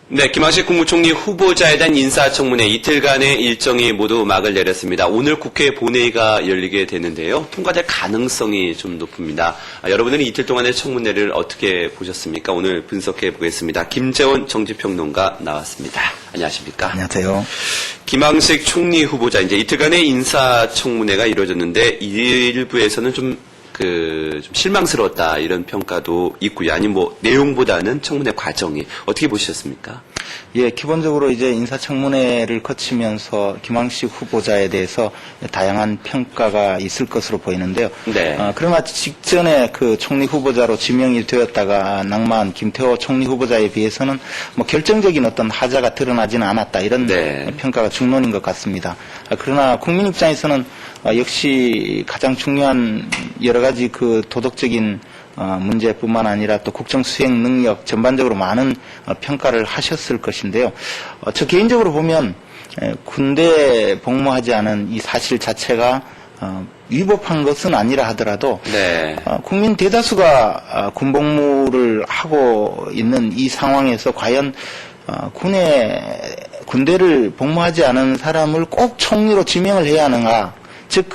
네, 김학식 국무총리 후보자에 대한 인사청문회 이틀간의 일정이 모두 막을 내렸습니다. 오늘 국회 본회의가 열리게 되는데요. 통과될 가능성이 좀 높습니다. 여러분들은 이틀 동안의 청문회를 어떻게 보셨습니까? 오늘 분석해 보겠습니다. 김재원 정치평론가 나왔습니다. 안녕하십니까? 안녕하세요. 김학식 총리 후보자, 이제 이틀간의 인사청문회가 이루어졌는데 일부에서는 좀 실망스러웠다 이런 평가도 있고요. 아니 내용보다는 청문회 과정이 어떻게 보셨습니까? 예, 기본적으로 이제 인사청문회를 거치면서 김학식 후보자에 대해서 다양한 평가가 있을 것으로 보이는데요. 네. 그러나 직전에 그 총리 후보자로 지명이 되었다가 낙마한 김태호 총리 후보자에 비해서는 결정적인 어떤 하자가 드러나지는 않았다 이런 네. 평가가 중론인 것 같습니다. 그러나 국민 입장에서는 역시 가장 중요한 여러 가지 그 도덕적인 문제뿐만 아니라 또 국정 수행 능력 전반적으로 많은 평가를 하셨을 것인데요. 저 개인적으로 보면 군대 복무하지 않은 이 사실 자체가 위법한 것은 아니라 하더라도 네. 국민 대다수가 군복무를 하고 있는 이 상황에서 과연 군대를 복무하지 않은 사람을 꼭 총리로 지명을 해야 하는가? 즉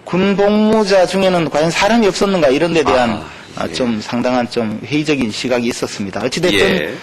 군복무자 중에는 과연 사람이 없었는가 이런 데 대한 예. 좀 상당한 좀 회의적인 시각이 있었습니다. 어찌됐든 예.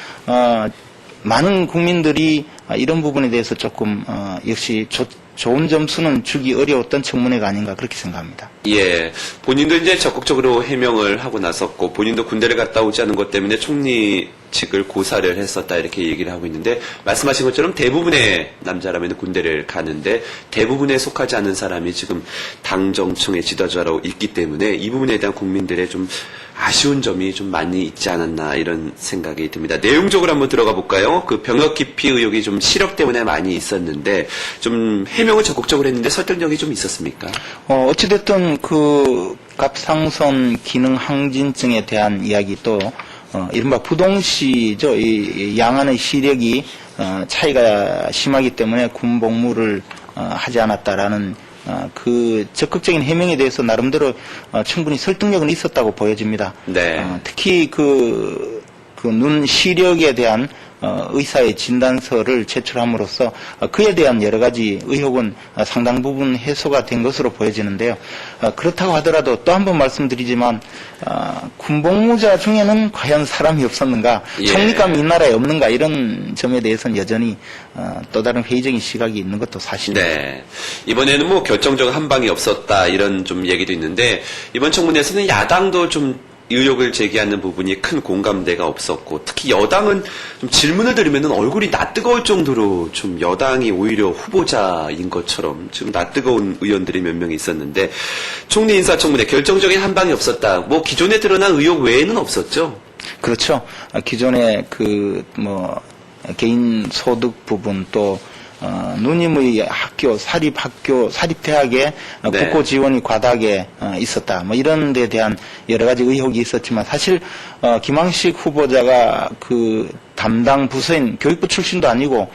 많은 국민들이 이런 부분에 대해서 조금 역시 좋은 점수는 주기 어려웠던 청문회가 아닌가 그렇게 생각합니다. 예, 본인도 이제 적극적으로 해명을 하고 나섰고 본인도 군대를 갔다 오지 않은 것 때문에 총리 측을 고사를 했었다 이렇게 얘기를 하고 있는데 말씀하신 것처럼 대부분의 남자라면 군대를 가는데 대부분에 속하지 않은 사람이 지금 당정청의 지도자로 있기 때문에 이 부분에 대한 국민들의 좀 아쉬운 점이 좀 많이 있지 않았나 이런 생각이 듭니다. 내용적으로 한번 들어가 볼까요? 그 병역 기피 의혹이 좀 시력 때문에 많이 있었는데 좀 해명을 적극적으로 했는데 설득력이 좀 있었습니까? 어찌됐든 그 갑상선 기능 항진증에 대한 이야기 또 이른바 부동시죠. 이 양안의 시력이 차이가 심하기 때문에 군 복무를 하지 않았다라는 그 적극적인 해명에 대해서 나름대로 충분히 설득력은 있었다고 보여집니다. 네. 특히 그 눈 시력에 대한 의사의 진단서를 제출함으로써 그에 대한 여러 가지 의혹은 상당 부분 해소가 된 것으로 보여지는데요. 그렇다고 하더라도 또 한 번 말씀드리지만 군복무자 중에는 과연 사람이 없었는가, 예. 총리감이 이 나라에 없는가 이런 점에 대해서는 여전히 또 다른 회의적인 시각이 있는 것도 사실입니다. 네. 이번에는 결정적 한방이 없었다 이런 좀 얘기도 있는데 이번 청문회에서는 야당도 좀 의혹을 제기하는 부분이 큰 공감대가 없었고 특히 여당은 좀 질문을 들으면 얼굴이 낯뜨거울 정도로 좀 여당이 오히려 후보자인 것처럼 지금 낯뜨거운 의원들이 몇 명 있었는데 총리 인사청문회 결정적인 한방이 없었다. 기존에 드러난 의혹 외에는 없었죠? 그렇죠. 기존에 개인 소득 부분 또 누님의 사립대학에 네. 국고 지원이 과다하게 있었다. 이런 데 대한 여러 가지 의혹이 있었지만 사실 김학식 후보자가 그 담당 부서인 교육부 출신도 아니고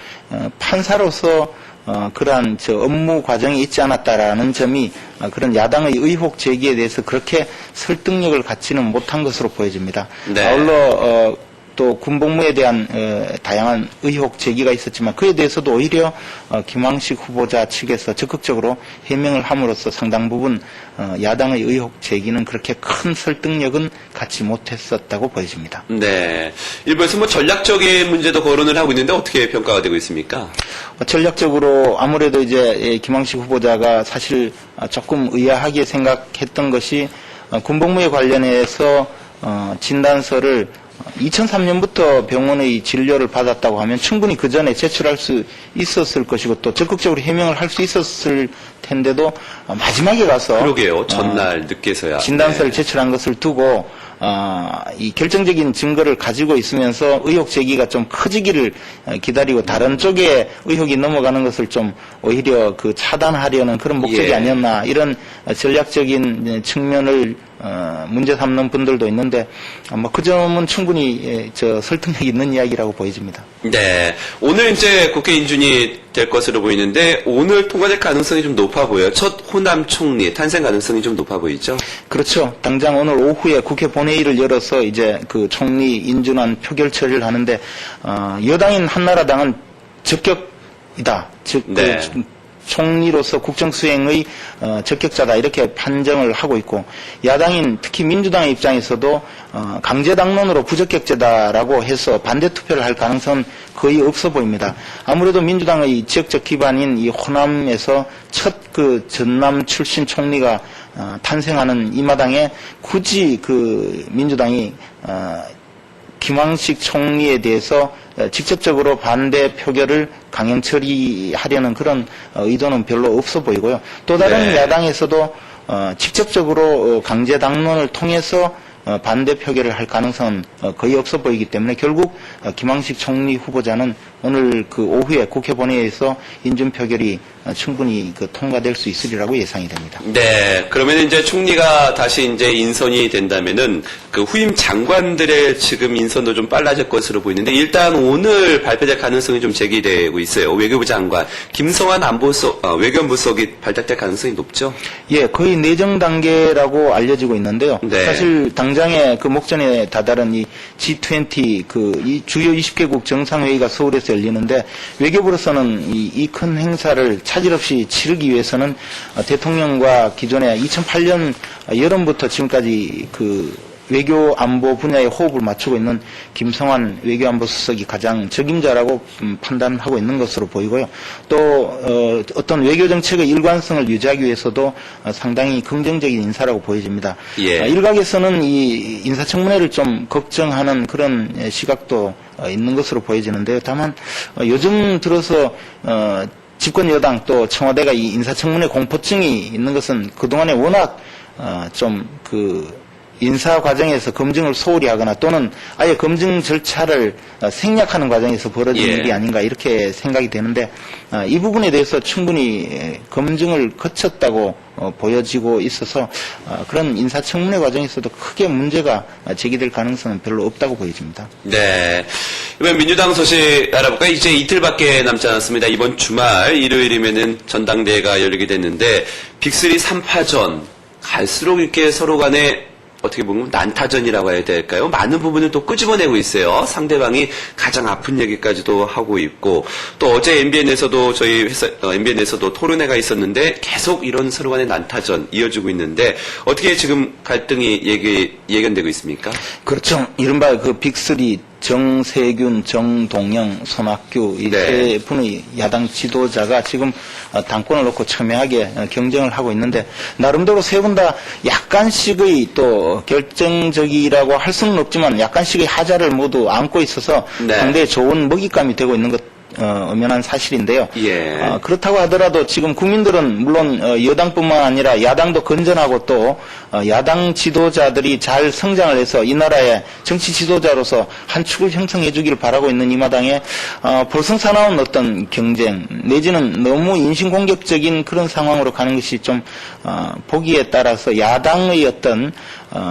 판사로서 그러한 업무 과정이 있지 않았다라는 점이 그런 야당의 의혹 제기에 대해서 그렇게 설득력을 갖지는 못한 것으로 보여집니다. 네. 아울러 또 군복무에 대한 다양한 의혹 제기가 있었지만 그에 대해서도 오히려 김학식 후보자 측에서 적극적으로 해명을 함으로써 상당 부분 야당의 의혹 제기는 그렇게 큰 설득력은 갖지 못했었다고 보여집니다. 네. 일부에서 전략적인 문제도 거론을 하고 있는데 어떻게 평가가 되고 있습니까? 전략적으로 아무래도 이제 김학식 후보자가 사실 조금 의아하게 생각했던 것이 군복무에 관련해서 진단서를 2003년부터 병원의 진료를 받았다고 하면 충분히 그 전에 제출할 수 있었을 것이고 또 적극적으로 해명을 할 수 있었을 텐데도 마지막에 가서 그러게요. 전날 늦게서야 진단서를 네. 제출한 것을 두고 이 결정적인 증거를 가지고 있으면서 의혹 제기가 좀 커지기를 기다리고 다른 쪽에 의혹이 넘어가는 것을 좀 오히려 차단하려는 그런 목적이 예. 아니었나 이런 전략적인 측면을 문제 삼는 분들도 있는데 뭐 그 점은 충분히 설득력 있는 이야기라고 보여집니다. 네. 오늘 이제 국회 인준이 될 것으로 보이는데 오늘 통과될 가능성이 좀 높아 보여요. 첫 호남 총리 탄생 가능성이 좀 높아 보이죠? 그렇죠. 당장 오늘 오후에 국회 본회의를 열어서 이제 그 총리 인준안 표결 처리를 하는데 여당인 한나라당은 적격이다. 즉 네. 총리로서 국정 수행의 적격자다 이렇게 판정을 하고 있고 야당인 특히 민주당의 입장에서도 강제 당론으로 부적격자다라고 해서 반대 투표를 할 가능성은 거의 없어 보입니다. 아무래도 민주당의 지역적 기반인 이 호남에서 첫 그 전남 출신 총리가 탄생하는 이 마당에 굳이 그 민주당이 김황식 총리에 대해서 직접적으로 반대 표결을 강행 처리하려는 그런 의도는 별로 없어 보이고요. 또 다른 네. 야당에서도 직접적으로 강제 당론을 통해서 반대 표결을 할 가능성은 거의 없어 보이기 때문에 결국 김황식 총리 후보자는 오늘 그 오후에 국회 본회의에서 인준 표결이 충분히 통과될 수 있으리라고 예상이 됩니다. 네. 그러면 이제 총리가 다시 이제 인선이 된다면은 그 후임 장관들의 지금 인선도 좀 빨라질 것으로 보이는데 일단 오늘 발표될 가능성이 좀 제기되고 있어요. 외교부 장관 김성환 외교부석이 발탁될 가능성이 높죠? 예, 거의 내정 단계라고 알려지고 있는데요. 네. 사실 당장에 그 목전에 다다른 이 G20 이 주요 20개국 정상회의가 서울에서 열리는데 외교부로서는 이 큰 행사를 차질 없이 치르기 위해서는 대통령과 기존에 2008년 여름부터 지금까지 그 외교 안보 분야의 호흡을 맞추고 있는 김성환 외교안보 수석이 가장 적임자라고 판단하고 있는 것으로 보이고요. 또 어떤 외교 정책의 일관성을 유지하기 위해서도 상당히 긍정적인 인사라고 보여집니다. 예. 일각에서는 이 인사청문회를 좀 걱정하는 그런 시각도 있는 것으로 보여지는데요. 다만 요즘 들어서 집권 여당 또 청와대가 이 인사청문회 공포증이 있는 것은 그동안에 워낙 인사 과정에서 검증을 소홀히 하거나 또는 아예 검증 절차를 생략하는 과정에서 벌어진 예. 일이 아닌가 이렇게 생각이 되는데 이 부분에 대해서 충분히 검증을 거쳤다고 보여지고 있어서 그런 인사청문회 과정에서도 크게 문제가 제기될 가능성은 별로 없다고 보여집니다. 네. 이번 민주당 소식 알아볼까요? 이제 이틀밖에 남지 않았습니다. 이번 주말 일요일이면은 전당대회가 열리게 됐는데 빅3 3파전 갈수록 이렇게 서로 간에 어떻게 보면 난타전이라고 해야 될까요? 많은 부분을 또 끄집어내고 있어요. 상대방이 가장 아픈 얘기까지도 하고 있고 또 어제 MBN에서도 저희 회사 MBN에서도 토론회가 있었는데 계속 이런 서로 간의 난타전 이어지고 있는데 어떻게 지금 갈등이 예견되고 있습니까? 그렇죠. 이른바 그 빅3 정세균, 정동영, 손학규 이 세 분의 야당 지도자가 지금 당권을 놓고 첨예하게 경쟁을 하고 있는데 나름대로 세 분 다 약간씩의 또 결정적이라고 할 수는 없지만 약간씩의 하자를 모두 안고 있어서 네. 상당히 좋은 먹잇감이 되고 있는 것 엄연한 사실인데요. 예. 그렇다고 하더라도 지금 국민들은 물론 여당뿐만 아니라 야당도 건전하고 또 야당 지도자들이 잘 성장을 해서 이 나라의 정치 지도자로서 한 축을 형성해 주기를 바라고 있는 이 마당에 볼썽사나운 어떤 경쟁 내지는 너무 인신공격적인 그런 상황으로 가는 것이 좀 보기에 따라서 야당의 어떤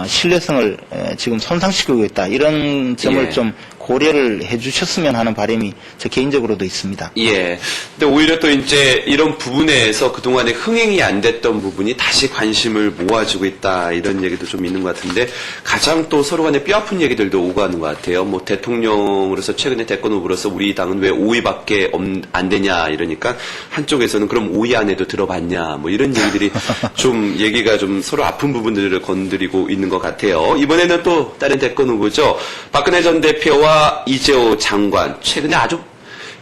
신뢰성을 지금 손상시키고 있다. 이런 점을 예. 좀 고려를 해주셨으면 하는 바람이 저 개인적으로도 있습니다. 예. 근데 오히려 또 이제 이런 부분에서 그동안에 흥행이 안 됐던 부분이 다시 관심을 모아주고 있다. 이런 얘기도 좀 있는 것 같은데 가장 또 서로 간에 뼈아픈 얘기들도 오고 가는 것 같아요. 뭐 대통령으로서 최근에 대권 후보로서 우리 당은 왜 5위밖에 안 되냐 이러니까 한쪽에서는 그럼 5위 안에도 들어봤냐 뭐 이런 얘기들이 좀 얘기가 좀 서로 아픈 부분들을 건드리고 있는 것 같아요. 이번에는 또 다른 대권 후보죠. 박근혜 전 대표와 이재호 장관 최근에 아주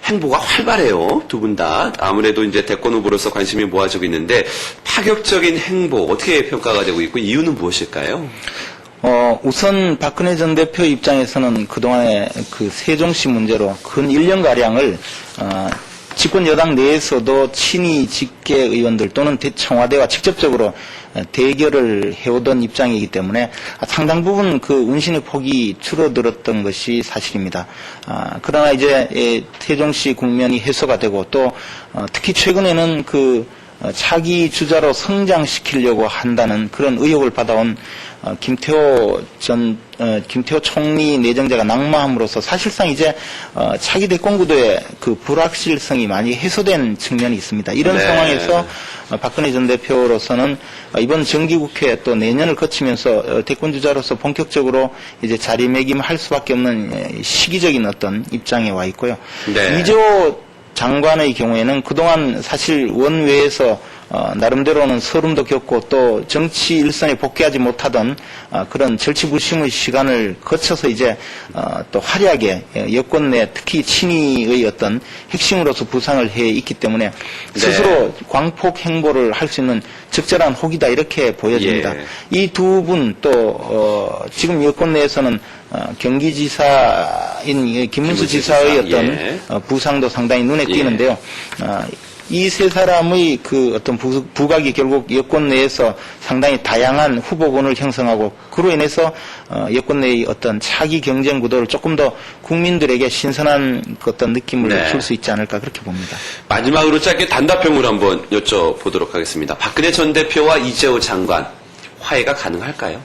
행보가 활발해요. 두 분 다. 아무래도 이제 대권 후보로서 관심이 모아지고 있는데 파격적인 행보 어떻게 평가가 되고 있고 이유는 무엇일까요? 우선 박근혜 전 대표 입장에서는 그동안의 그 세종시 문제로 근 1년가량을 집권 여당 내에서도 친이 직계 의원들 또는 청와대와 직접적으로 대결을 해오던 입장이기 때문에 상당 부분 그 운신의 폭이 줄어들었던 것이 사실입니다. 그러나 이제 세종시 국면이 해소가 되고 또 특히 최근에는 그 차기 주자로 성장시키려고 한다는 그런 의혹을 받아온 김태호 총리 내정자가 낙마함으로써 사실상 이제 차기 대권 구도의 그 불확실성이 많이 해소된 측면이 있습니다. 이런 네. 상황에서 박근혜 전 대표로서는 이번 정기국회 또 내년을 거치면서 대권 주자로서 본격적으로 이제 자리매김할 수밖에 없는 시기적인 어떤 입장에 와 있고요. 네. 이조 장관의 경우에는 그동안 사실 원외에서 나름대로는 서름도 겪고 또 정치 일선에 복귀하지 못하던 그런 절치부심의 시간을 거쳐서 이제 또 화려하게 여권 내 특히 친이의 어떤 핵심으로서 부상을 해 있기 때문에 스스로 광폭 행보를 할 수 있는 적절한 혹이다 이렇게 보여집니다. 예. 이 두 분 또 지금 여권 내에서는 경기지사인 김문수 지사의 어떤 예. 부상도 상당히 눈에 띄는데요. 이 세 사람의 그 어떤 부각이 결국 여권 내에서 상당히 다양한 후보군을 형성하고 그로 인해서 여권 내의 어떤 차기 경쟁 구도를 조금 더 국민들에게 신선한 어떤 느낌을 네. 줄 수 있지 않을까 그렇게 봅니다. 마지막으로 짧게 단답형으로 한번 여쭤보도록 하겠습니다. 박근혜 전 대표와 이재호 장관 화해가 가능할까요?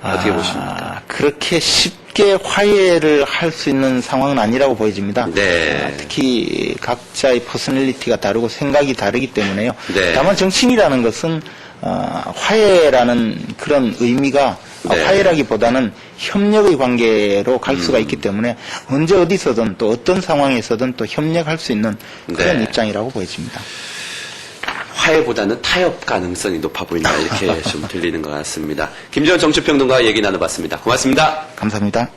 어떻게 보십니까? 그렇게 쉽게 화해를 할 수 있는 상황은 아니라고 보여집니다. 네. 특히 각자의 퍼스널리티가 다르고 생각이 다르기 때문에요. 네. 다만 정치인이라는 것은 화해라는 그런 의미가 네. 화해라기보다는 협력의 관계로 갈 수가 있기 때문에 언제 어디서든 또 어떤 상황에서든 또 협력할 수 있는 그런 네. 입장이라고 보여집니다. 화해보다는 타협 가능성이 높아 보인다 이렇게 좀 들리는 것 같습니다. 김재원 정치평론가와 얘기 나눠봤습니다. 고맙습니다. 감사합니다.